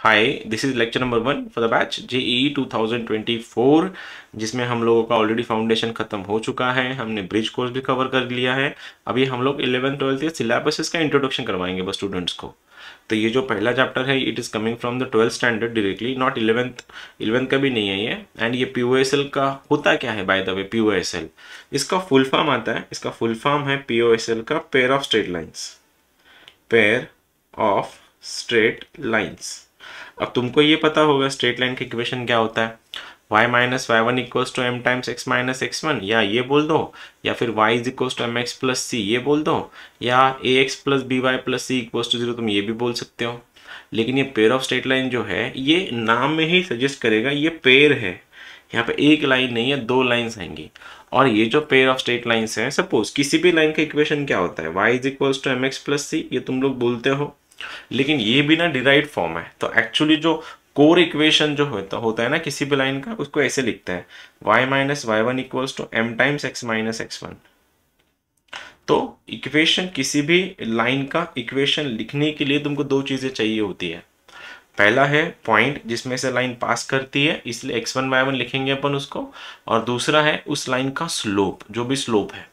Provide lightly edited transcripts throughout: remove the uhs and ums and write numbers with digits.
Hi, this is lecture number 1 for the batch JEE 2024, जिसमें हम लोगों का ऑलरेडी फाउंडेशन खत्म हो चुका है। हमने ब्रिज कोर्स भी कवर कर लिया है। अभी हम लोग 11th 12th के सिलेबसेस का इंट्रोडक्शन करवाएंगे बस स्टूडेंट्स को। तो ये जो पहला चैप्टर है it is coming from the 12th standard directly, not 11th का भी नहीं है ये। एंड ये पीओएसएल का होता क्या है बाय द वे? पीओएसएल इसका फुल फॉर्म आता है, इसका फुल फॉर्म है पीओएसएल का pair of straight lines. Pair of straight lines. अब तुमको ये पता होगा स्ट्रेट लाइन का इक्वेशन क्या होता है, y minus y one equals to m times x minus x one, या ये बोल दो, या फिर y is equals to m x plus c ये बोल दो, या a x plus b y plus c equals to zero, तुम ये भी बोल सकते हो। लेकिन ये पेयर ऑफ स्ट्रेट लाइन जो है ये नाम में ही सजेस्ट करेगा ये पेयर है। यहाँ पे एक लाइन नहीं है, दो लाइन्स आएंगी। और ये जो पेयर ऑफ स्ट्रेट लाइन्स है, सपोज किसी भी लाइन का इक्वेशन क्या होता है, y is equals to m x plus c, ये तुम लोग बोलते हो। लेकिन ये भी ना डिराइव्ड फॉर्म है, तो एक्चुअली जो कोर इक्वेशन जो होता है ना किसी भी लाइन का, उसको ऐसे लिखता है y minus y one equals to m times x minus x one. तो इक्वेशन, किसी भी लाइन का इक्वेशन लिखने के लिए तुमको दो चीजें चाहिए होती है। पहला है पॉइंट जिसमें से लाइन पास करती है, इसलिए x1 y1 लिखेंगे अपन उसको। और दूसरा है उस लाइन का स्लोप, जो भी स्लोप है।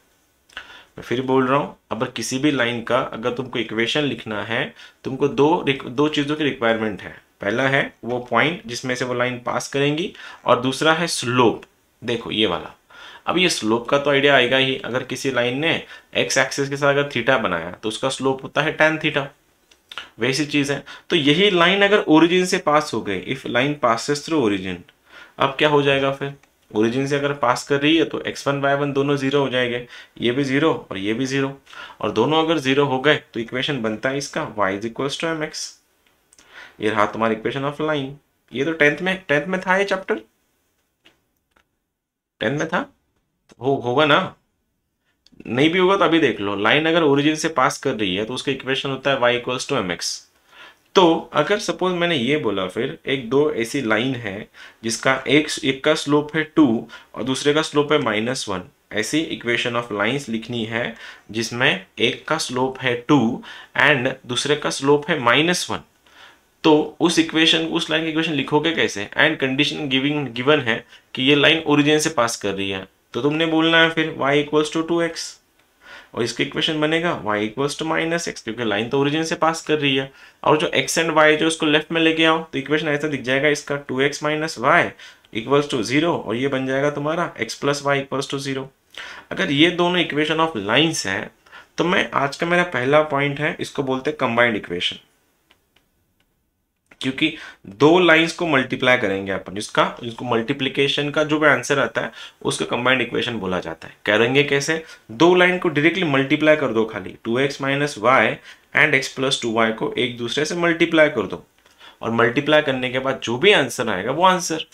मैं फिर बोल रहा हूँ, अगर किसी भी लाइन का अगर तुमको इक्वेशन लिखना है, तुमको दो चीज़ों की रिक्वायरमेंट है। पहला है वो पॉइंट जिसमें से वो लाइन पास करेंगी, और दूसरा है स्लोप। देखो ये वाला, अब ये स्लोप का तो आइडिया आएगा ही। अगर किसी लाइन ने एक्स एक्सिस के साथ अगर थीटा बनाया तो उसका स्लोप होता है टैन थीटा, वैसी चीज है। तो यही लाइन अगर ओरिजिन से पास हो गई, if line passes through origin, अब क्या हो जाएगा फिर? ओरिजिन से अगर पास कर रही है तो x1 y1 दोनों जीरो हो जाएंगे, ये भी जीरो और ये भी जीरो। और दोनों अगर जीरो हो गए तो इक्वेशन बनता है इसका y is equals to m x. ये रहा तुम्हारी इक्वेशन ऑफ लाइन। ये तो टेंथ में था ये चैप्टर, टेंथ में था। होगा ना? नहीं भी होगा तो अभी देख लो। लाइन अगर ओरिजिन से पास कर रही है तो उसका इक्वेशन होता है y equals to m x. तो अगर सपोज मैंने ये बोला, फिर एक दो ऐसी लाइन है जिसका एक का स्लोप है 2 और दूसरे का स्लोप है -1, ऐसी इक्वेशन ऑफ लाइंस लिखनी है जिसमें एक का स्लोप है 2 एंड दूसरे का स्लोप है -1। तो उस इक्वेशन, उस लाइन की इक्वेशन लिखोगे कैसे? एंड कंडीशन गिवन है कि ये लाइन ओरिजिन से पास कर रही है, तो तुमने बोलना है फिर y इक्वल्स टू 2x, और इसका इक्वेशन बनेगा y equals to minus x, क्योंकि लाइन तो ओरिजिन से पास कर रही है। और जो x एंड y जो उसको लेफ्ट में लेके आओ तो इक्वेशन ऐसा दिख जाएगा इसका 2x minus Y equals to 0, और ये बन जाएगा तुम्हारा x plus y equals to 0। अगर ये दोनों इक्वेशन ऑफ लाइन्स है तो मैं आज का मेरा पहला पॉइंट है, इसको बोलते हैं कंबाइंड इक्वेशन। क्योंकि दो लाइंस को मल्टीप्लाई करेंगे अपन, इसको मल्टीप्लीकेशन का जो भी आंसर आता है उसको कंबाइंड इक्वेशन बोला जाता है। करेंगे कैसे? दो लाइन को डायरेक्टली मल्टीप्लाई कर दो, खाली 2x minus y and x plus 2y को एक दूसरे से मल्टीप्लाई कर दो, और मल्टीप्लाई करने के बाद जो भी आंसर आएगा वो आंसर।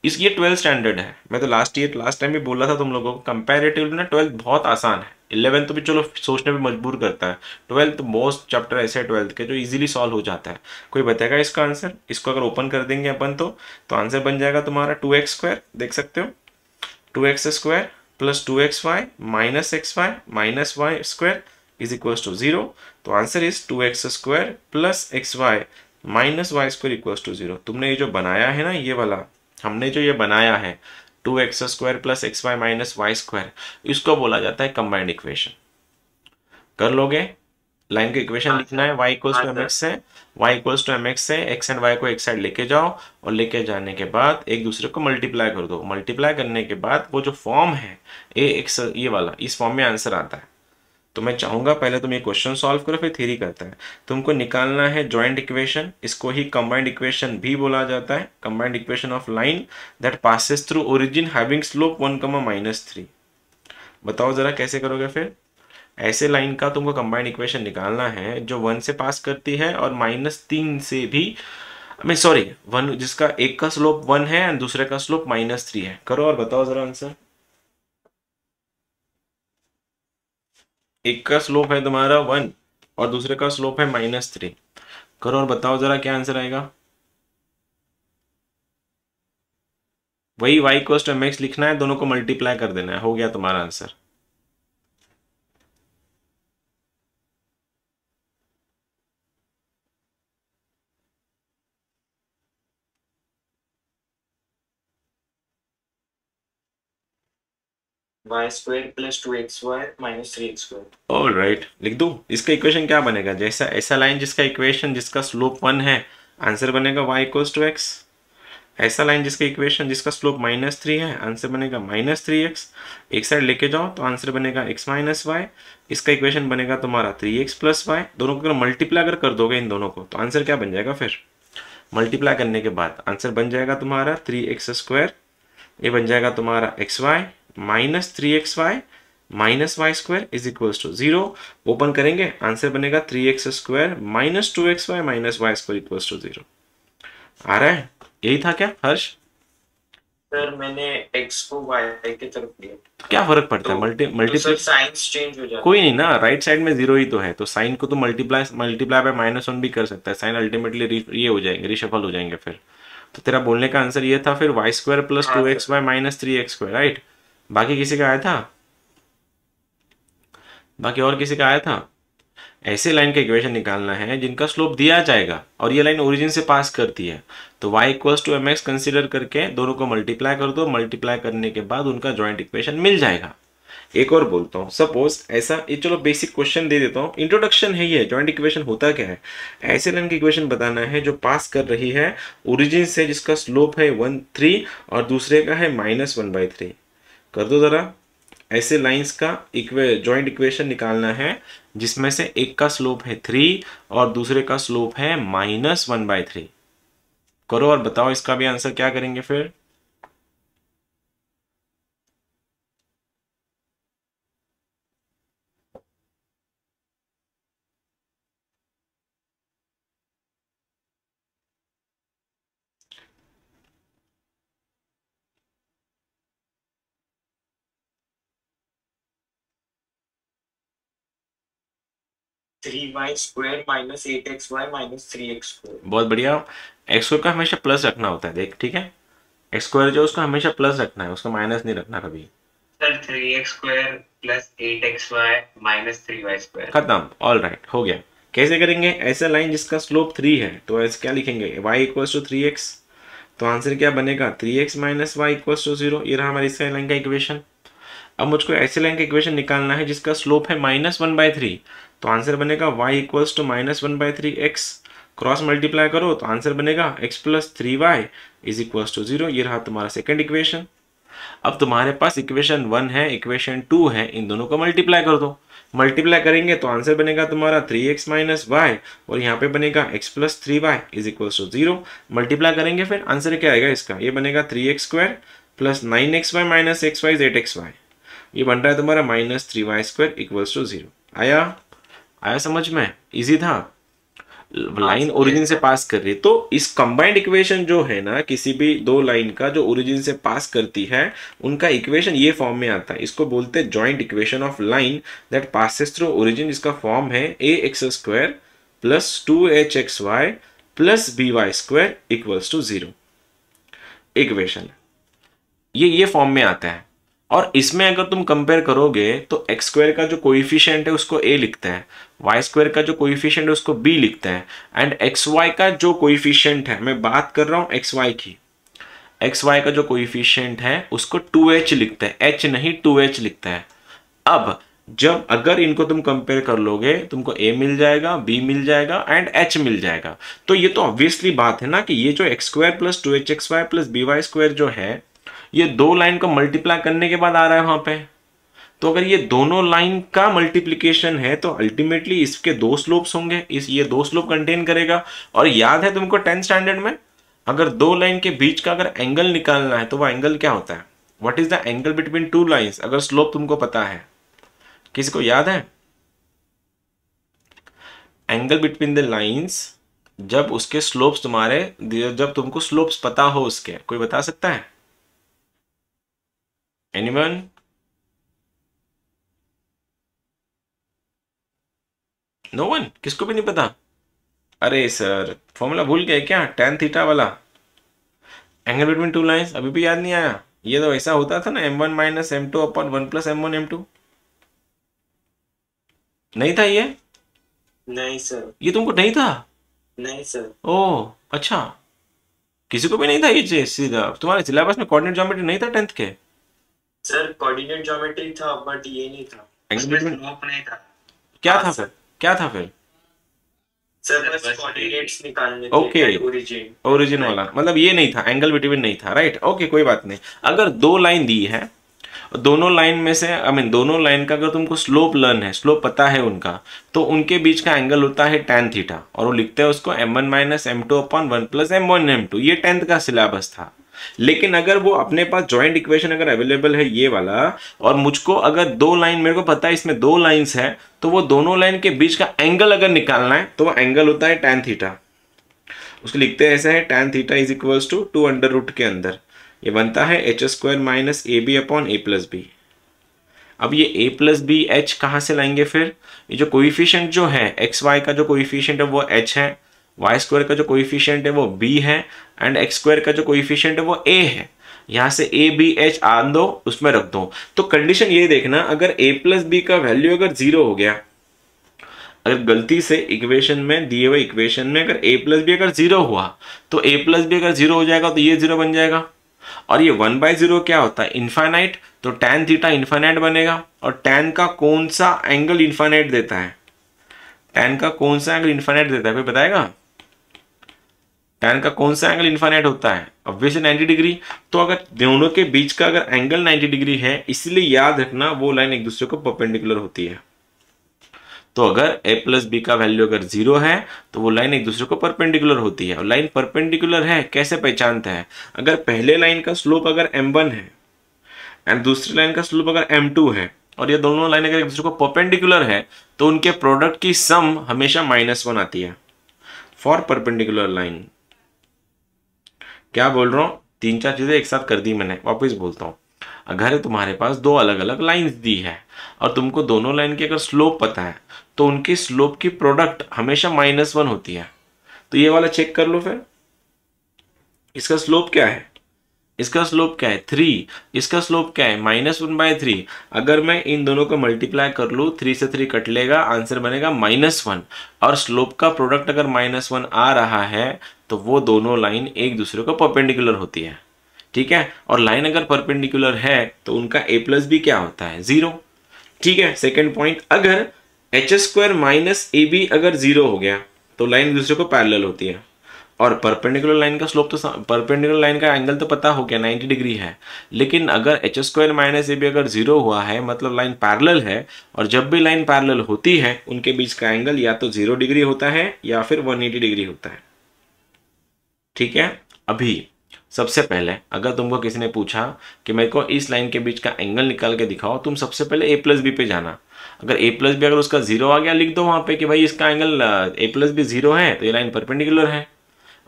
इस ये 12th स्टैंडर्ड है। मैं तो लास्ट टाइम भी बोला था तुम लोगों को, कंपैरेटिवली ना 12th बहुत आसान है। 11th तो भी चलो सोचने पे मजबूर करता है, 12th मोस्ट चैप्टर ऐसे है 12th के जो इजीली सॉल्व हो जाता है। कोई बताएगा इसका आंसर? इसको अगर ओपन कर देंगे अपन तो आंसर बन जाएगा तुम्हारा 2x स्क्वायर, देख सकते हो, 2x square plus 2x y minus x y minus y square is equals to 0। तो answer is 2x square plus x y minus y square equals to 0। तुमने ये जो बनाया है ना, ये वाला हमने जो ये बनाया है 2x square plus x y minus y square, इसको बोला जाता है कंबाइंड इक्वेशन। कर लोगे? लाइन का इक्वेशन लिखना है y equals to m x है, y equals to m x है, x एंड y को एक साइड लेके जाओ, और लेके जाने के बाद एक दूसरे को मल्टीप्लाई कर दो। मल्टीप्लाई करने के बाद वो जो फॉर्म है ए एक्स, ये वाला, इस फॉर्म में आंसर आता है। तो मैं चाहूंगा पहले तुम ये क्वेश्चन सॉल्व करो, फिर थ्योरी करते हैं। तुमको निकालना है जॉइंट इक्वेशन, इसको ही कंबाइंड इक्वेशन भी बोला जाता है। Combined equation of line that passes through origin having slope 1, -3। बताओ जरा कैसे करोगे फिर? ऐसे लाइन का तुमको कंबाइंड इक्वेशन निकालना है जो 1 से पास करती है और -3 से भी, मैं सॉरी 1 जिसका एक का स्लोप 1 है और दूसरे का स्लोप -3 है। करो और बताओ जरा आंसर। एक का स्लोप है तुम्हारा 1 और दूसरे का स्लोप है -3। करो और बताओ जरा क्या आंसर आएगा। वही y इक्वल्स टू mx लिखना है, दोनों को मल्टीप्लाई कर देना है, हो गया तुम्हारा answer. Y square plus 2xy minus 3x square. All right, लिख दूं? इसका इक्वेशन क्या बनेगा? जैसा ऐसा लाइन जिसका इक्वेशन जिसका स्लोप 1 है, आंसर बनेगा y इक्वल्स टू एक्स। ऐसा लाइन जिसका इक्वेशन जिसका स्लोप -3 है, आंसर बनेगा -3x। एक साइड लेके जाओ तो आंसर बनेगा x माइनस वाई। इसका इक्वेशन बनेगा तुम्हारा 3x प्लस वाई। दोनों को अगर मल्टीप्लाई अगर कर दोगे इन दोनों को तो आंसर क्या बन जाएगा? फिर मल्टीप्लाई करने के बाद आंसर बन जाएगा तुम्हारा 3x स्क्वायर। ये बन जाएगा तुम्हारा x y minus 3xy minus y square is equals to 0। Open करेंगे आंसर बनेगा 3x square minus 2xy minus y square equals to 0। आ रहा है? यही था क्या हर्ष? सर मैंने x को y की तरफ लिया। क्या फर्क पड़ता है? तो मल्टीप्लाई सर साइंस चेंज हो जाता कोई है। नहीं ना, राइट साइड में 0 ही तो है, तो साइन को तो मल्टीप्लाई मल्टीप्लाई बाय -1 भी कर सकता है। साइन अल्टीमेटली ये हो जाएंगे, रिशफल हो जाएंगे फिर। तो तेरा बोलने का आंसर ये था फिर वाई स्क्वायर प्लस हाँ two sir. X y minus 3x square, right? बाकी किसी का आया था? बाकी और किसी का आया था? ऐसे लाइन का इक्वेशन निकालना है जिनका स्लोप दिया जाएगा और ये लाइन ओरिजिन से पास करती है, तो y equals to mx consider करके दोनों को मल्टीप्लाई कर दो। मल्टीप्लाई करने के बाद उनका जॉइंट इक्वेशन मिल जाएगा। एक और बोलता हूँ, सपोज ऐसा, ये चलो बेसिक क्वेश्चन दे देता हूँ, इंट्रोडक्शन है ये। जॉइंट इक्वेशन होता क्या है? ऐसे लाइन की इक्वेशन बताना है जो पास कर रही है ओरिजिन से, जिसका स्लोप है 1 3 और दूसरे का है -1/3। कर दो जरा। ऐसे लाइंस का जॉइंट इक्वेशन निकालना है जिसमें से एक का स्लोप है 3 और दूसरे का स्लोप है -1/3। करो और बताओ इसका भी आंसर क्या करेंगे फिर? 3y square minus 8xy minus 3x square. बहुत बढ़िया। एक्स स्क्वायर का हमेशा प्लस रखना होता है, देख, ठीक है? एक्स स्क्वायर जो उसका हमेशा प्लस रखना है, उसका माइनस नहीं रखना कभी। Sir 3x square plus 8xy minus 3y square. खत्म, ऑल राइट, हो गया। कैसे करेंगे? ऐसा लाइन जिसका स्लोप 3 है तो ऐसे क्या लिखेंगे? y equals to 3x। तो आंसर क्या बनेगा? 3x minus Y equals to 0। ये रहा हमारी इस लाइन का इक्वेशन। अब मुझको ऐसे लाइन का इक्वेशन निकालना है जिसका स्लोप है -1/3। तो आंसर बनेगा y equals to -1/3x। Cross multiply करो तो आंसर बनेगा x plus 3y is equals to 0। ये रहा तुम्हारा सेकंड इक्वेशन। अब तुम्हारे पास इक्वेशन 1 है, इक्वेशन 2 है, इन दोनों को मल्टीप्लाई कर दो। मल्टीप्लाई करेंगे तो आंसर बनेगा तुम्हारा 3x माइनस वाई और यहाँ पे बनेगा x plus 3y is equals to 0। Multiply करेंगे फिर आंसर क्या आएगा इसका? ये बनेगा 3x square plus 9xy minus x y is 8xy। ये बन रहा है तुम्हारा -3y स्क्वायर इक्वल्स टू 0। आया? आया समझ में? इजी था। हाँ लाइन सर ओरिजिन यस से सर। पास कर रही है तो इस कंबाइंड इक्वेशन जो है ना, किसी भी दो लाइन का जो ओरिजिन से पास करती है, उनका इक्वेशन ये फॉर्म में आता है। इसको बोलते हैं joint equation of line that passes through origin. इसका फॉर्म है ax² plus 2hxy plus by² equals to 0। Equation ये फॉर्म में आता है। और इसमें अगर तुम कंपेयर करोगे तो एक्स स्क्वायर का जो कोइफिशिएंट है उसको a लिखता है, वाई स्क्वायर का जो कोइफिशिएंट है उसको b लिखता है, एंड एक्स वाई का जो कोइफिशिएंट है, मैं बात कर रहा हूं एक्स वाई की, एक्स वाई का जो कोइफिशिएंट है उसको 2h लिखता है, h नहीं 2h लिखता है। अब जब अगर इनको तुम कंपेयर कर लोगे तुमको a मिल जाएगा, b मिल जाएगा एंड h मिल जाएगा। तो ये तो ऑब्वियसली बात है ना कि ये जो x square plus 2hxy plus by² जो है, ये दो लाइन को मल्टीप्लाई करने के बाद आ रहा है वहां पे। तो अगर ये दोनों लाइन का मल्टीप्लिकेशन है तो अल्टीमेटली इसके दो स्लोप्स होंगे, इस ये दो स्लोप कंटेन करेगा। और याद है तुमको 10th स्टैंडर्ड में, अगर दो लाइन के बीच का अगर एंगल निकालना है तो वह एंगल क्या होता है? What is the angle between two lines? अगर स्लोप तुमको पता है, किसी को याद है? एंगल बिटवीन द लाइंस, जब उसके स्लोप्स तुम्हारे, जब तुमको स्लोप्स पता हो उसके, कोई बता सकता है? एनीवन? No one? किसको भी नहीं पता? अरे सर फॉर्मूला भूल गए क्या? tan थीटा वाला एंगल बिटवीन टू लाइंस अभी भी याद नहीं आया? ये तो ऐसा होता था ना, m1 minus m2 upon 1 plus m1 m2। नहीं था ये? नहीं सर। ये तुमको नहीं था? नहीं सर। ओह अच्छा, किसी को भी नहीं था ये चीज? सीधा तुम्हारे सिलेबस में कोऑर्डिनेट ज्योमेट्री नहीं था 10th के? सर कोऑर्डिनेट ज्योमेट्री था बट ये नहीं था, एंगल उसमें बिटवीन स्लोप नहीं था। क्या हाँ था सर। फिर, क्या था फिर? सर बस बस कोऑर्डिनेट्स निकालने ओके, थे एट ओरिजिन। ओरिजिन वाला, मतलब ये नहीं था, एंगल बिटवीन नहीं था, राइट। ओके कोई बात नहीं। अगर दो लाइन दी है, दोनों लाइन में से आई मीन दोनों लाइन का अगर तुमको स्लोप लर्न है, स्लोप पता है उनका, तो उनके बीच का एंगल होता है tan थीटा, और वो लिखते हैं उसको m1 minus m2 upon 1 plus m1 m2। ये 10th का सिलेबस था। लेकिन अगर वो अपने पास जॉइंट इक्वेशन अगर अवेलेबल है ये वाला, और मुझको अगर दो लाइन, मेरे को पता है इसमें दो लाइंस है, तो वो दोनों लाइन के बीच का एंगल अगर निकालना है तो वो एंगल होता है tan थीटा। उसको लिखते हैं ऐसा है, tan theta is equals to 2 under root के अंदर ये बनता है h square minus a b upon a plus b. अब ये a प्लस बी एच कहाँ से लाएंगे फिर? ये जो कोइफिशिएंट जो है एक्स वाई का जो कोइफिशिएंट है वो h है, वाई स्क्वायर का जो कोइफिशिएंट है वो b है, एंड एक्स स्क्वायर का जो कोइफिशिएंट है वो a है। यहाँ से a b h आन दो, उसमें रख दो। तो कंडीशन ये देखना, अगर a प्लस बी का वैल्यू अगर 0 हो गया, अगर गलती से इक्वेशन में दिए हुए इक्वेशन में अगर a प्लस बी अगर 0 हुआ, तो a प्लस बी अगर 0 हो जाएगा तो ये 0 बन जाएगा। और ये 1/0 क्या होता है? इनफाइनाइट। तो tan थीटा इनफाइनाइट बनेगा। और tan का कौन सा एंगल इनफाइनाइट देता है? tan का कौन सा एंगल इनफाइनाइट देता है, कोई बताएगा? tan का कौन सा एंगल इनफाइनाइट होता है? Obviously 90 degree. तो अगर दोनों के बीच का अगर एंगल 90 डिग्री है, इसलिए याद रखना वो लाइन एक दूसरे को परपेंडिकुलर होती है। तो अगर a प्लस बी का वैल्यू अगर 0 है तो वो लाइन एक दूसरे को परपेंडिकुलर होती है। और लाइन परपेंडिकुलर है कैसे पहचानते हैं? अगर पहले लाइन का स्लोप अगर m1 है एंड दूसरी लाइन का स्लोप अगर m2 है, और ये दोनों लाइन अगर एक दूसरे को परपेंडिकुलर है, तो उनके प्रोडक्ट की सम हमेशा -1 आती है फॉर परपेंडिकुलर लाइन। क्या बोल रहा हूं? 3-4 चीजें एक साथ कर दी मैंने, वापस बोलता हूं। अगर तुम्हारे पास दो अलग अलग लाइंस दी है और तुमको दोनों लाइन की अगर स्लोप पता है, तो उनकी स्लोप की प्रोडक्ट हमेशा -1 होती है। तो ये वाला चेक कर लो फिर, इसका स्लोप क्या है? इसका स्लोप क्या है? 3। इसका स्लोप क्या है? -1/3। अगर मैं इन दोनों को मल्टीप्लाई कर लूँ, 3 से 3 कट लेगा, आंसर बनेगा -1। और स्लोप का प्रोडक्ट अगर -1 आ रहा है, तो वो दोनों लाइन एक दूसरे को परपेंडिकुलर होती है। ठीक है। और लाइन अगर परपेंडिकुलर है तो उनका a प्लस बी क्या होता है? 0। ठीक है। सेकेंड पॉइंट, अगर h square minus a b अगर 0 हो गया तो लाइन एक दूसरे को पैरेलल होती है। और परपेंडिकुलर लाइन का स्लोप तो परपेंडिकुलर लाइन का एंगल तो पता हो गया 90 डिग्री है। लेकिन अगर h square minus a b अगर 0 हुआ है, मतलब लाइन पैरेलल है, और जब भी लाइन पैरेलल होती है उनके बीच का एंगल या तो 0 डिग्री होता है या फिर 180 डिग्री होता है। ठीक है। अभी सबसे पहले अगर तुमको किसी ने पूछा कि मेरे को इस लाइन के बीच का एंगल निकाल के दिखाओ, तुम सबसे पहले a प्लस बी पे जाना। अगर a प्लस बी अगर उसका 0 आ गया, लिख दो वहां पे कि भाई इसका एंगल a प्लस बी 0 है, तो ये लाइन परपेंडिकुलर है।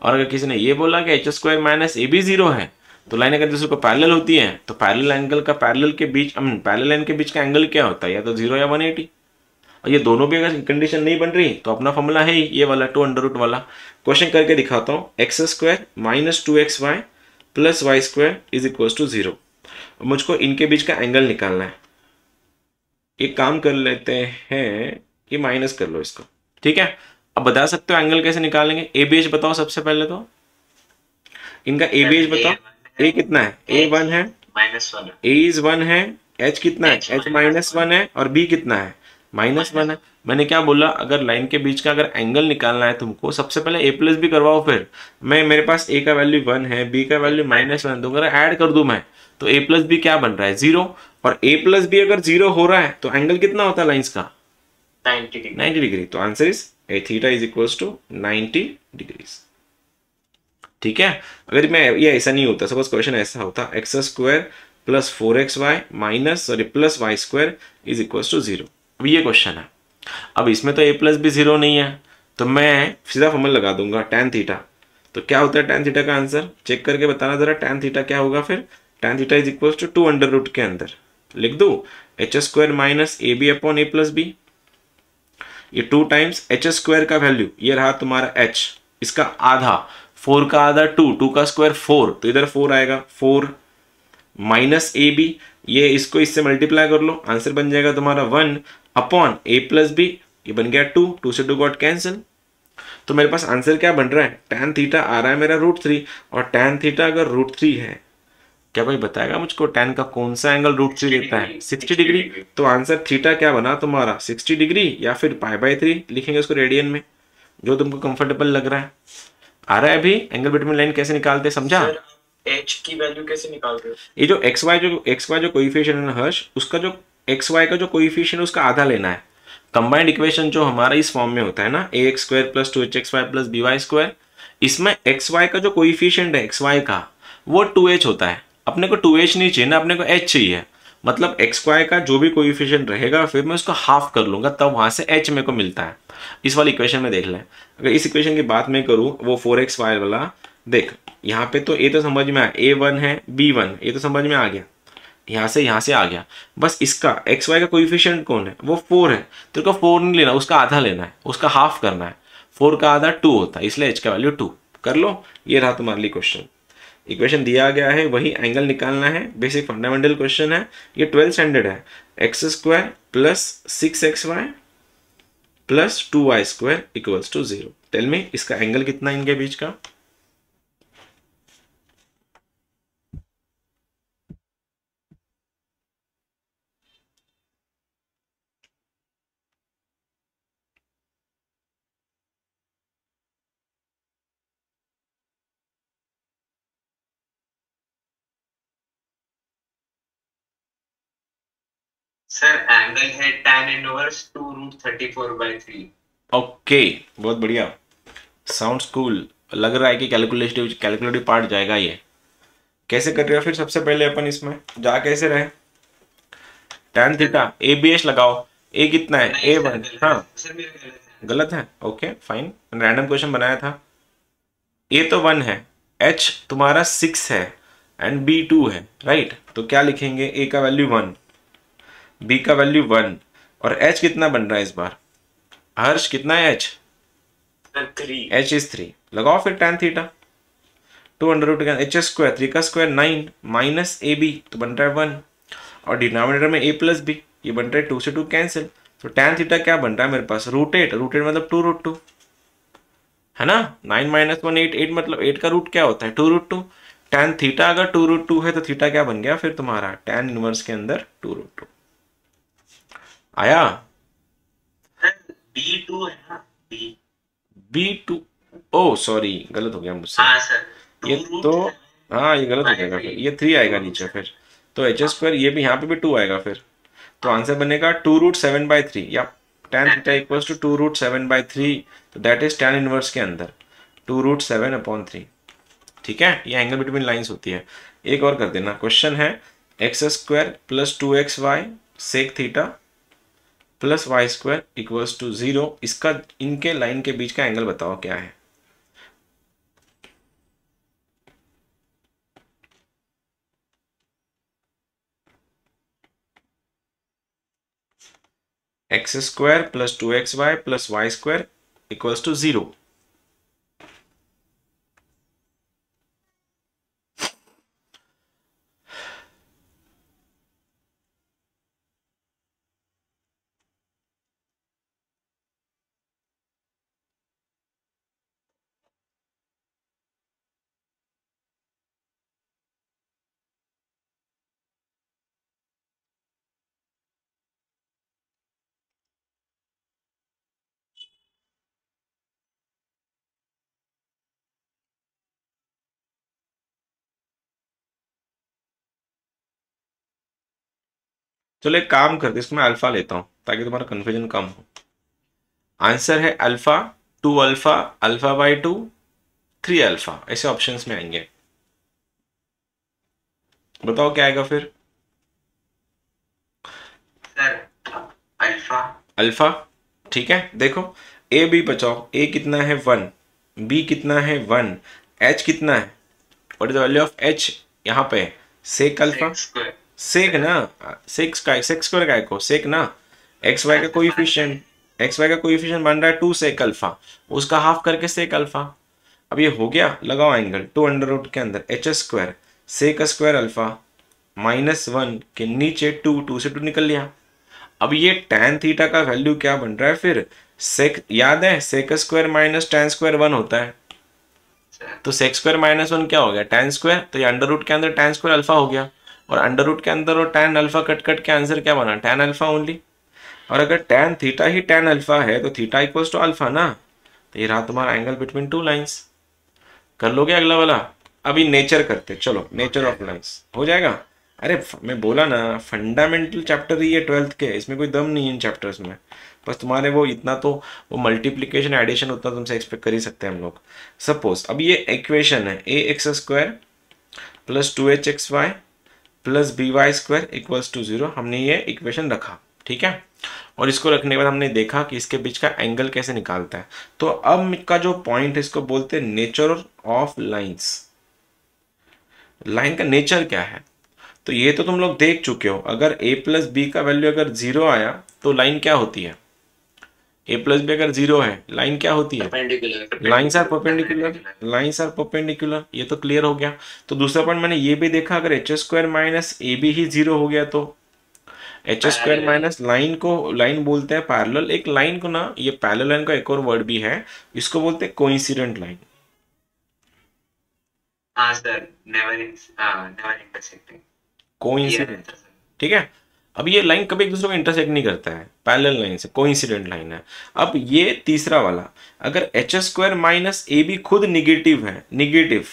और अगर किसी ने ये बोला कि h square minus a b 0 है, तो लाइन अगर दूसरे को पैरेलल होती है, तो पैरेलल एंगल का पैरेलल के बीच पैरेलल लाइन के बीच का एंगल क्या होता है? या तो 0 या 180। और ये दोनों भी अगर कंडीशन नहीं बन रही तो अपना फॉर्मूला है ये वाला 2 अंडर रूट वाला। क्वेश्चन करके दिखाता हूँ। X square minus 2xy plus y square is equal to 0। मुझको इनके बीच का एंगल निकालना है। एक काम कर लेते हैं, ये माइनस कर लो इसको। ठीक है। अब बता सकते हो एंगल कैसे निकालेंगे? ए बी एच बताओ सबसे पहले तो। इनका ए बी एच बताओ। ए कितना है? ए 1 है, -1 ए इज 1 है, एच कितना है? एच -1 है, और बी कितना है? -1 है। मैंने क्या बोला? अगर लाइन के बीच का अगर एंगल निकालना है तुमको, सबसे पहले a प्लस बी करवाओ। फिर मेरे पास a का वैल्यू 1 है, b का वैल्यू -1, तो अगर ऐड कर दूं मैं, तो a प्लस बी क्या बन रहा है? 0। और a प्लस बी अगर 0 हो रहा है तो एंगल कितना होता है लाइंस का? 90 डिग्री। तो answer is a theta is equals to 90 degrees. ठीक है। अगर मैं ये ऐसा नहीं होता, सपोज क्वेश्चन ऐसा होता, x square plus 4xy minus plus y square is equals to 0। अब ये क्वेश्चन है। अब इसमें तो a प्लस बी 0 नहीं है, तो मैं सीधा फॉर्मूला लगा दूंगा tan थीटा। तो क्या होता है tan थीटा का आंसर? चेक करके बताना जरा। tan थीटा क्या होगा फिर? tan theta is equal to 2 under root के अंदर लिख दू h square minus a b upon a plus b. ये 2 टाइम्स एच स्क्वायर का वैल्यू ये रहा तुम्हारा h, इसका आधा 4 का आधा 2 का स्क्वायर 4, तो इधर 4 आएगा 4 माइनस ए बी, ये इसको इससे मल्टीप्लाई कर लो, आंसर बन जाएगा तुम्हारा 1 अपॉन ए प्लस बी, ये बन गया 2 से 2 गॉट कैंसिल। तो मेरे पास आंसर क्या बन रहा है? tan थीटा आ रहा है मेरा √3, और tan थीटा अगर √3 है क्या भाई बताएगा मुझको tan का कौन सा एंगल रूट 3 देता है? 60 डिग्री। तो आंसर थीटा क्या बना तुम्हारा? 60 डिग्री या फिर π/3 लिखेंगे उसको रेडियन में, जो तुमको कंफर्टेबल लग रहा है। आ रहा है अभी एंगल बिटवीन लाइन कैसे निकालते समझा? सर h की वैल्यू कैसे निकालते हो? ये जो xy जो कोइफिशिएंट है ना हर्ष, उसका जो xy का जो कोइफिशिएंट उसका आधा लेना है। कंबाइंड इक्वेशन जो हमारा इस फॉर्म में होता है ना, ax² + 2hxy + by², इसमें xy का जो कोइफिशिएंट है xy का वो 2h होता है। अपने को 2h नहीं चाहिए ना, अपने को h चाहिए। मतलब xy का जो भी कोइफिशिएंट रहेगा फिर मैं उसको हाफ कर लूंगा, तब वहां से h मेरे को मिलता है। इस वाली इक्वेशन में देख लें। अगर इस इक्वेशन की बात मैं करूं, वो 4xy वाला देख, यहाँ पे तो a तो समझ में आया, a1 है b1, ये तो समझ में आ गया, यहाँ से आ गया। बस इसका xy का कोइफिशिएंट कौन है? वो 4 है। तेरे को 4 नहीं लेना, उसका आधा लेना है, उसका हाफ करना है। 4 का आधा 2 होता है, इसलिए h का वैल्यू 2 कर लो। ये रहा तुम्हारे लिए क्वेश्चन। इक्वेशन दिया गया है, वही एंगल निकालना है। बेसिक फंडामेंटल क्वेश्चन है, ये 12th स्टैंडर्ड है। x² + 6xy + 2y² = 0। Tell me इसका एंगल कितना है इनके बीच का? सर एंगल है tan इनवर्स 2√34/3। ओके, बहुत बढ़िया, साउंड्स कूल। लग रहा है कि कैलकुलेटिव पार्ट जाएगा ये। कैसे कर रहे हो फिर? सबसे पहले अपन इसमें जा कैसे रहे? tan थीटा ABS लगाओ। a कितना है? a1। हाँ सर मेरा गलत है। गलत है, ओके फाइन, रैंडम क्वेश्चन बनाया था। a तो 1 है, h तुम्हारा 6 है एंड b 2 है, राइट? तो क्या लिखेंगे? a का वैल्यू 1, b का वैल्यू 1, और h कितना बन रहा है इस बार? हर्ष कितना है h? सर 3। h is 3। लगाओ फिर tan थीटा 2√h², 3 का स्क्वायर 9 माइनस ab तो बन रहा है 1, और डिनोमिनेटर में a + b, ये बन रहा है 2 से 2 कैंसिल। तो tan थीटा क्या बन रहा है मेरे पास? √8 मतलब 2√2 है ना। 9 - 1 8, 8 मतलब 8 का रूट क्या होता है? 2√2। tan थीटा अगर 2√2 है तो थीटा क्या बन गया फिर तुम्हारा? tan इनवर्स के अंदर 2√2 आया। B2 है ना, b2, ओ सॉरी गलत हो गया मुझसे। हाँ सर ये तो हाँ ये गलत हो जाएगा फिर, ये 3 आएगा नीचे फिर, तो h², ये भी यहाँ पे भी 2 आएगा फिर। तो आंसर बनेगा 2√7/3 या tan थीटा = 2√7/3। तो दैट इज tan इनवर्स के अंदर 2√7/3। ठीक है, ये एंगल बिटवीन लाइंस होती है। एक और कर देना, क्वेश्चन है x² + 2xy sec theta + y² = 0। इसका इनके लाइन के बीच का एंगल बताओ क्या है? x² + 2xy + y² = 0। चलो एक काम करते, इसमें अल्फा लेता हूं ताकि तुम्हारा कंफ्यूजन कम हो। आंसर है अल्फा, 2 अल्फा, α/2, 3 अल्फा, ऐसे ऑप्शंस में आएंगे। बताओ क्या आएगा फिर? Sir alpha. अल्फा, ठीक है। देखो a b बचाओ, a कितना है 1, b कितना है 1, h कितना है? What is the value of h यहाँ पे? सेक अल्फा, सेक ना, सेक स्क्वायर का को सेक ना, xy का कोएफिशिएंट बन रहा है 2 सेक अल्फा, उसका हाफ करके सेक अल्फा। अब ये हो गया, लगाओ एंगल 2 के अंदर h² सेक स्क्वायर अल्फा -1 के नीचे 2 से 2 निकल लिया। अब ये tan थीटा का वैल्यू क्या बन रहा है फिर? सेक, याद है sec square minus tan square 1 होता है। तो सेक स्क्वायर माइनस 1 क्या हो गया, tan स्क्वायर। तो ये अंडर रूट के अंदर tan स्क्वायर अल्फा हो गया, और अंडर रूट के अंदर और tan अल्फा कट कट के आंसर क्या बना, tan अल्फा ओनली। और अगर tan थीटा ही tan अल्फा है तो थीटा इक्वल्स टू अल्फा ना। तो ये रहा तुम्हारा एंगल बिटवीन टू लाइंस। कर लोगे अगला वाला। अभी नेचर करते, चलो नेचर ऑफ लाइंस हो जाएगा। अरे मैं बोला ना फंडामेंटल चैप्टर ही है 12th के, इसमें कोई दम नहीं है इन चैप्टर्स में। बस तुम्हारे वो इतना तो वो मल्टीप्लिकेशन एडिशन उतना तुमसे एक्सपेक्ट कर ही सकते हैं हम लोग। सपोज अब ये इक्वेशन है a x square plus 2hxy plus by square equals to 0। हमने ये इक्वेशन रखा, ठीक है। और इसको रखने के बाद हमने देखा कि इसके बीच का एंगल कैसे निकालता है। तो अब का जो पॉइंट है इसको बोलते हैं नेचर ऑफ लाइंस। लाइन का नेचर क्या है, तो ये तो तुम लोग देख चुके हो। अगर a प्लस बी का वैल्यू अगर 0 आया तो लाइन क्या होती है, a प्लस बी अगर 0 है लाइन क्या होती है, lines are perpendicular, lines are perpendicular. ये तो क्लियर हो गया। तो दूसरा पॉइंट मैंने ये भी देखा, अगर h square minus a b ही 0 हो गया तो एच स्क्वायर माइनस लाइन को, लाइन बोलते हैं पैरेलल। एक लाइन को ना, ये पैरेलल लाइन का एक और वर्ड भी है, इसको बोलते हैं कोइंसिडेंट लाइन। हाँ सर, नेवर इंटरसेक्टिंग, कोइंसिडेंट, ठीक है। अब ये लाइन कभी एक दूसरे को इंटरसेक्ट नहीं करता है, पैरेलल लाइन से, कोइंसिडेंट लाइन है। अब ये तीसरा वाला, अगर h square minus a b खुद निगेटिव है, निगेटिव,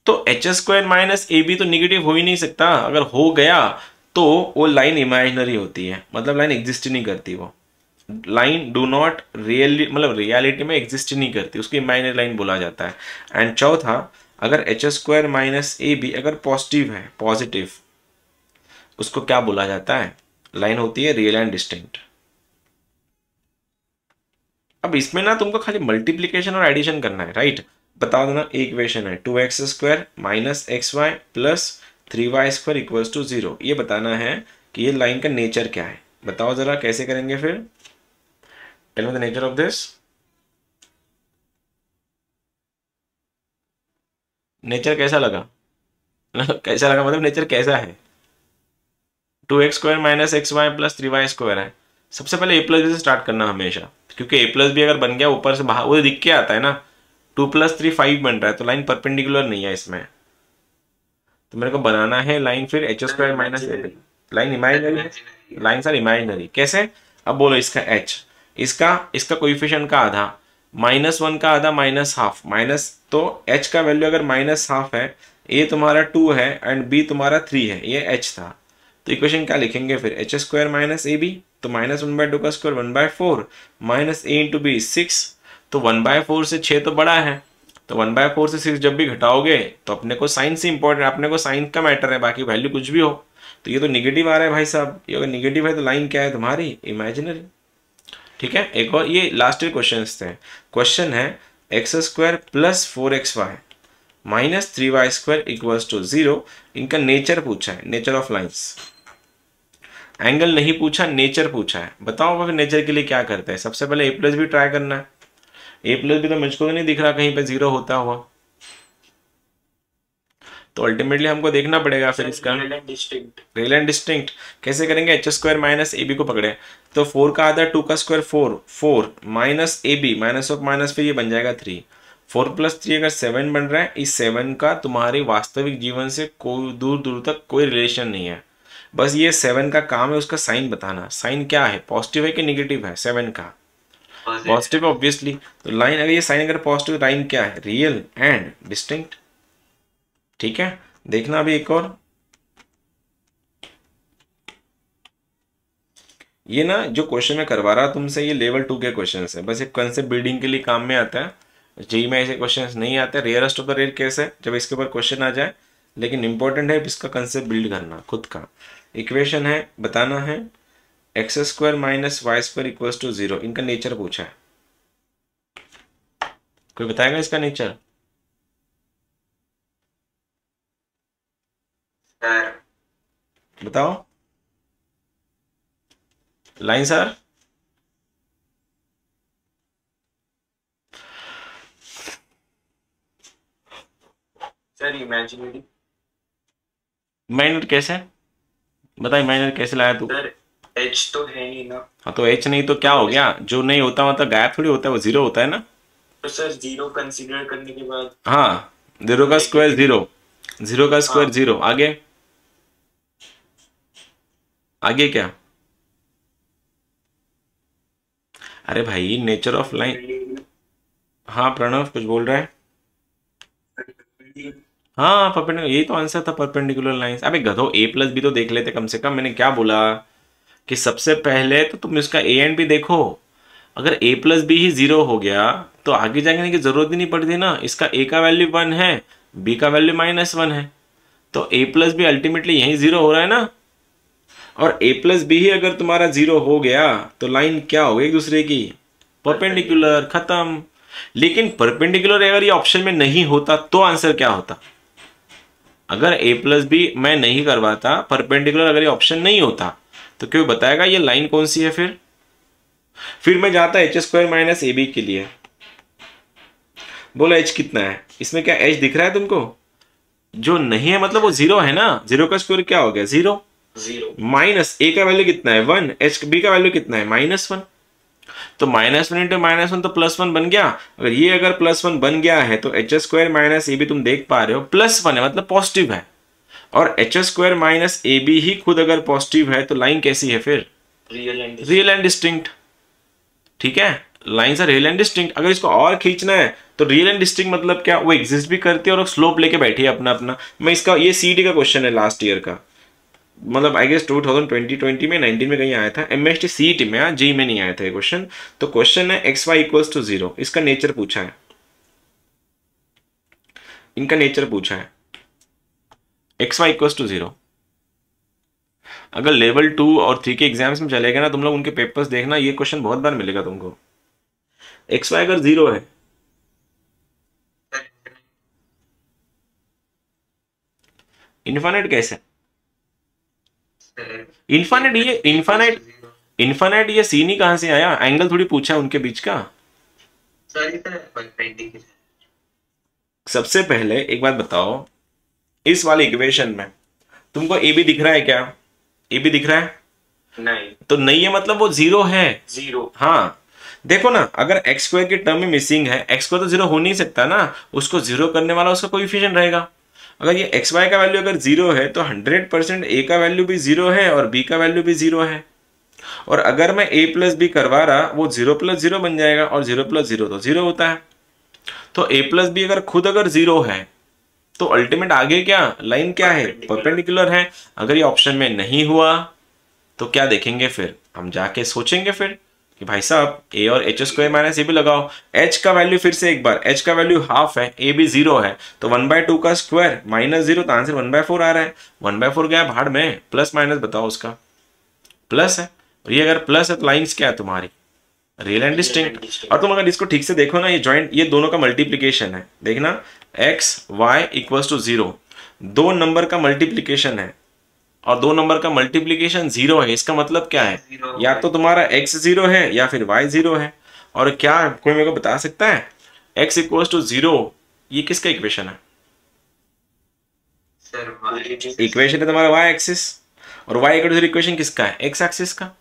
तो h square minus a b तो निगेटिव हो ही नहीं सकता। अगर हो गया तो वो लाइन इमेजिनरी होती है, मतलब लाइन एग्जिस्ट नहीं करती। वो लाइन डू नॉट रियली, मतलब रियलिटी में एग्जिस्ट नहीं करती, उसको इमेजिनरी लाइन बोला जाता है। एंड चौथा, अगर h square minus a b अगर पॉजिटिव है, पॉजिटिव, उसको क्या बोला जाता है, लाइन होती है रियल एंड डिस्टिंक्ट। अब इसमें ना तुमको खाली मल्टीप्लीकेशन और एडिशन करना है, राइट। बता देना इक्वेशन है 2x square minus x y plus 3y square equals to 0। ये बताना है कि ये लाइन का नेचर क्या है। बताओ जरा कैसे करेंगे फिर, tell me the nature of this. Nature कैसा लगा कैसा लगा मतलब नेचर कैसा है। 2x square minus x y plus 3y square है। सबसे पहले a प्लस बी से स्टार्ट करना हमेशा, क्योंकि a प्लस बी अगर बन गया ऊपर से बाहर वो दिख के आता है ना। 2 प्लस 3 5 बन रहा है, तो लाइन परपेंडिकुलर नहीं है इसमें। तो मेरे को बनाना है लाइन फिर h square minus a b. Line imaginary है, लाइन सर इमेजिनरी कैसे। अब बोलो इसका h, इसका कोइफिशिएंट का आधा, -1 का आधा -½ माइनस, तो h का वैल्यू अगर -½ है, a तुम्हारा 2 है एंड b तुम्हारा 3 है, ये h था। तो इक्वेशन क्या लिखेंगे फिर, h square minus a b, तो -1/2 का square 1/4 minus a into b 6। तो 1/4 से 6 तो बड़ा है, तो 1/4 से 6 जब भी घटाओगे तो अपने को साइन से इंपॉर्टेंट, अपने को साइन का मैटर है, बाकी वैल्यू कुछ भी हो। तो ये तो निगेटिव आ रहा है भाई साहब, ये अगर निगेटिव है तो लाइन क्या है तुम्हारी, इमेजिनरी। ठीक है, एक और ये लास्ट क्वेश्चन थे। क्वेश्चन है x square plus 4xy minus 3y square equals to 0। इनका नेचर पूछा है, नेचर ऑफ लाइन्स। एंगल नहीं पूछा, नेचर पूछा है। बताओ फिर नेचर के लिए क्या करते हैं। सबसे पहले a प्लस भी ट्राई करना है। a प्लस भी तो मुझको नहीं दिख रहा कहीं पे 0 होता हुआ, तो अल्टीमेटली हमको देखना पड़ेगा फिर इसका रियल एंड डिस्टिंक्ट कैसे करेंगे। H square minus a b को पकड़े तो 4 का आधा 2 का square 4 minus a b minus of minus, फिर ये बन जाएगा 3। 4 प्लस 3 अगर 7 बन रहा है, इस 7 का तुम्हारे वास्तविक जीवन से कोई दूर दूर तक कोई रिलेशन नहीं है। बस ये 7 का काम है उसका साइन बताना। साइन क्या है, पॉजिटिव है कि निगेटिव है 7 का, पॉजिटिव ऑब्वियसली। तो लाइन अगर ये साइन अगर पॉजिटिव, लाइन क्या है, रियल एंड डिस्टिंक्ट। ठीक है, देखना अभी एक और। ये ना जो क्वेश्चन मैं करवा रहा तुमसे, ये लेवल 2 के क्वेश्चन है। बस एक कंसेप्ट बिल्डिंग के लिए काम में आता है। जेईई में ऐसे क्वेश्चन नहीं आते, rarest of the rare case है जब इसके ऊपर क्वेश्चन आ जाए, लेकिन इंपॉर्टेंट है इसका कंसेप्ट बिल्ड करना खुद का। इक्वेशन है, बताना है x square minus y square equals to 0। इनका नेचर पूछा है, कोई बताएगा इसका नेचर। बताओ line sir. Sir imaginary. Minor कैसे, बता माइनर कैसे लाया तू। सर एच तो है नहीं ना। हाँ तो एच नहीं तो क्या हो गया, जो नहीं होता मतलब गायब थोड़ी होता है, वो 0 होता है ना। तो सर जीरो कंसीडर करने के बाद हाँ, 0 का स्क्वायर 0, 0 का स्क्वायर 0, आगे आगे क्या? अरे भाई नेचर ऑफ लाइन। हाँ प्रणव कुछ बोल रहा है? हाँ परपेंडिकुलर, यही तो आंसर था, परपेंडिकुलर लाइंस। अबे गधो, ए प्लस बी तो देख लेते कम से कम। मैंने क्या बोला कि सबसे पहले तो तुम इसका ए एंड बी देखो। अगर ए प्लस बी ही 0 हो गया तो आगे जाने की जरूरत ही नहीं पड़ती ना। इसका ए का वैल्यू 1 है, बी का वैल्यू -1 है, तो ए प्लस बी अल्टीमेटली यही 0 हो रहा है ना। और ए प्लस बी ही अगर तुम्हारा 0 हो गया तो लाइन क्या हो गई एक दूसरे की? परपेंडिकुलर, खत्म। लेकिन परपेंडिकुलर अगर ये ऑप्शन में नहीं होता तो आंसर क्या होता? अगर ए प्लस बी मैं नहीं करवाता, परपेंडिकुलर अगर ये ऑप्शन नहीं होता, तो क्यों बताएगा ये लाइन कौन सी है? फिर मैं जाता h² - ab के लिए। बोला h कितना है? इसमें क्या h दिख रहा है तुमको? जो नहीं है मतलब वो 0 है ना। 0 का स्क्वायर क्या हो गया? 0। माइनस a का वैल्यू कितना है? 1। h b का वैल्यू कितना है? -1। तो -1 × -1 तो +1 बन गया। अगर ये अगर +1 बन गया है तो h² - ab तुम देख पा रहे हो +1 है, मतलब पॉजिटिव है। और h² - ab ही खुद अगर पॉजिटिव है तो लाइन कैसी है फिर? Real and distinct. ठीक है, lines are real and distinct. अगर इसको और खींचना है तो रियल एंड डिस्टिंक्ट मतलब क्या? वो एग्जिस्ट भी करती है और स्लोप लेके बैठी है अपना अपना। मैं इसका, ये सीटी का क्वेश्चन है लास्ट ईयर का, मतलब आई गेस 2020 में 19 में कहीं आया था। एमएसटी सीटी में, हाँ जी में नहीं आया था ये क्वेश्चन। तो क्वेश्चन है xy = 0। इसका नेचर पूछा है, इनका नेचर पूछा है xy = 0। अगर लेवल 2 और 3 के एग्जाम्स में चलेगा ना तुम लोग, उनके पेपर्स देखना, ये क्वेश्चन बहुत बार मिलेगा तुमको। xy अगर 0 है, इन्फाइनाइट कैसे? इन्फाइनाइट, ये इन्फाइनाइट ये सीन ही कहां से आया? एंगल थोड़ी पूछा उनके बीच का। सबसे पहले एक बात बताओ, इस वाले इक्वेशन में तुमको ए बी दिख रहा है क्या? ए बी दिख रहा है? नहीं। तो नहीं है मतलब वो 0 है। 0। हाँ देखो ना, अगर x² के टर्म में मिसिंग है, x² तो 0 हो नहीं सकता ना, उसको 0 करने वाला उसका कोएफिशिएंट रहेगा। अगर ये xy का वैल्यू अगर 0 है तो 100% a का वैल्यू भी 0 है और b का वैल्यू भी 0 है। और अगर मैं a + b करवा रहा, वो 0 + 0 बन जाएगा, और 0 + 0 तो 0 होता है। तो a + b अगर खुद अगर 0 है तो अल्टीमेट आगे क्या लाइन क्या है? परपेंडिकुलर है। अगर ये ऑप्शन में नहीं हुआ तो क्या देखेंगे फिर? हम जाके सोचेंगे फिर कि भाई साहब a और h² - ab लगाओ। h का वैल्यू फिर से एक बार, h का वैल्यू हाफ है, a भी 0 है, तो 1/2 का स्क्वायर -0, तो आंसर 1/4 आ रहा है। 1/4 गया भाड़ में, प्लस माइनस बताओ उसका। प्लस है, और ये अगर प्लस है तो लाइन्स क्या है तुम्हारी? Real and distinct. और तुम अगर इसको ठीक से देखो ना, ये जॉइंट, ये दोनों का मल्टीप्लीकेशन है, देखना x y = 0, 2 नंबर का मल्टीप्लीकेशन है और 2 नंबर का मल्टीप्लीकेशन 0 है। इसका मतलब क्या है? या तो तुम्हारा x 0 है या फिर y 0 है। और क्या कोई मेरे को बता सकता है? x = 0 ये किसका इक्वेशन है? इक्वेशन है तुम्हारा y एक्सिस, और y = 0 इक्वेशन किसका है? x एक्सिस का।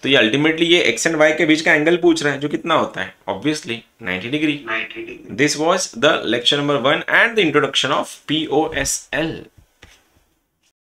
तो ये अल्टीमेटली ये x एंड y के बीच का एंगल पूछ रहा है, जो कितना होता है? Obviously 90 degree. This was the lecture number 1 and the introduction of POSL।